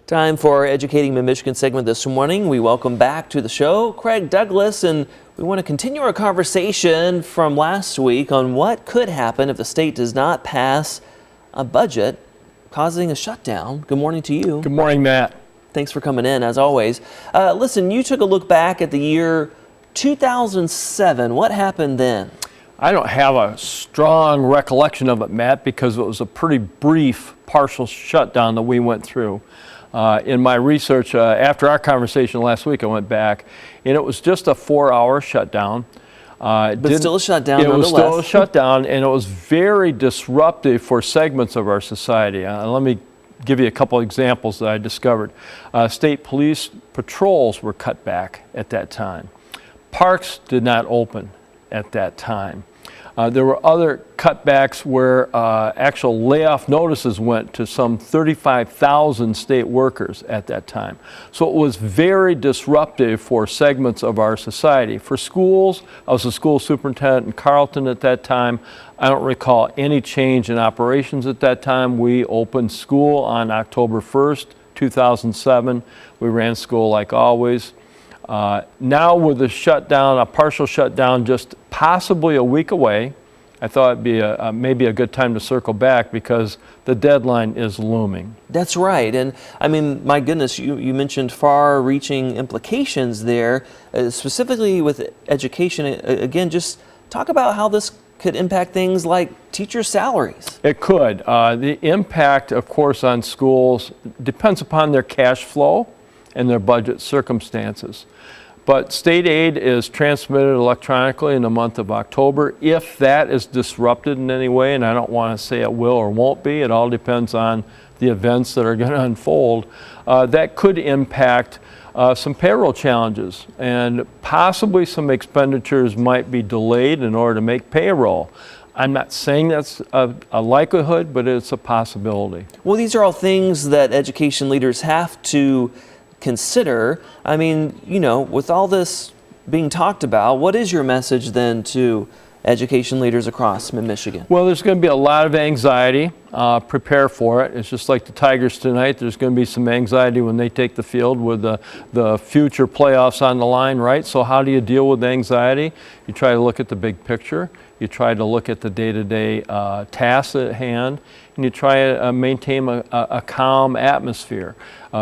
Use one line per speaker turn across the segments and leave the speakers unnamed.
Time for our Educating Mid-Michigan segment this morning. We welcome back to the show Craig Douglas, and we want to continue our conversation from last week on what could happen if the state does not pass a budget, causing a shutdown. Good morning to you.
Good morning, Matt.
Thanks for coming in, as always. Listen, you took a look back at the year 2007. What happened then?
I don't have a strong recollection of it, Matt, because it was a pretty brief partial shutdown that we went through. In my research, after our conversation last week, I went back, and it was just a 4-hour shutdown.
But still a shutdown, nonetheless.
It was still a shutdown, and it was very disruptive for segments of our society. Let me give you a couple examples that I discovered. State police patrols were cut back at that time. Parks did not open at that time. There were other cutbacks where actual layoff notices went to some 35,000 state workers at that time. So it was very disruptive for segments of our society. For schools, I was a school superintendent in Carlton at that time. I don't recall any change in operations at that time. We opened school on October 1st, 2007. We ran school like always. Now with the shutdown, a partial shutdown, just possibly a week away, I thought it'd be maybe a good time to circle back because the deadline is looming.
That's right. And I mean, my goodness, you mentioned far-reaching implications there, specifically with education. Again, just talk about how this could impact things like teacher salaries.
It could. The impact, of course, on schools depends upon their cash flow and their budget circumstances. But state aid is transmitted electronically in the month of October. If that is disrupted in any way, and I don't want to say it will or won't be, it all depends on the events that are going to unfold, that could impact some payroll challenges, and possibly some expenditures might be delayed in order to make payroll. I'm not saying that's a likelihood, but it's a possibility.
Well, these are all things that education leaders have to consider. I mean, you know, with all this being talked about, what is your message then to education leaders across Mid-Michigan?
Well, there's going to be a lot of anxiety. Prepare for it. It's just like the Tigers tonight. There's going to be some anxiety when they take the field with the future playoffs on the line, right? So how do you deal with anxiety? You try to look at the big picture. You try to look at the day-to-day tasks at hand, and you try to maintain a calm atmosphere.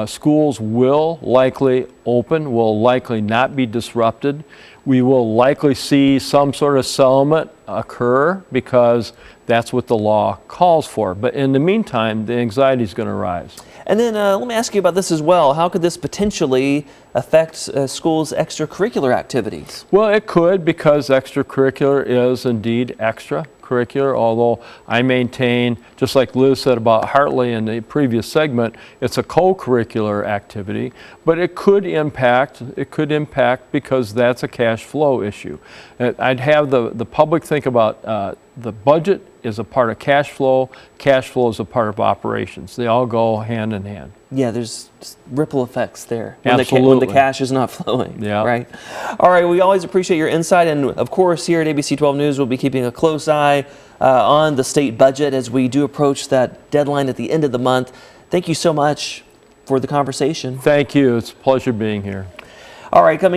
Schools will likely open, will likely not be disrupted. We will likely see some sort of settlement occur because that's what the law calls for. But in the meantime, the anxiety is going to rise.
And then let me ask you about this as well. How could this potentially affect schools' extracurricular activities?
Well, it could, because extracurricular is indeed extracurricular, although I maintain, just like Liz said about Hartley in the previous segment, it's a co-curricular activity, but it could impact because that's a cash flow issue. I'd have the public think about the budget is a part of cash flow is a part of operations. They all go hand in hand.
Yeah, there's ripple effects there
Absolutely.
When the cash is not flowing.
Yeah.
Right. All right, we always appreciate your insight, and of course here at ABC 12 News we'll be keeping a close eye on the state budget as we do approach that deadline at the end of the month. Thank you so much for the conversation.
Thank you. It's a pleasure being here.
All right, coming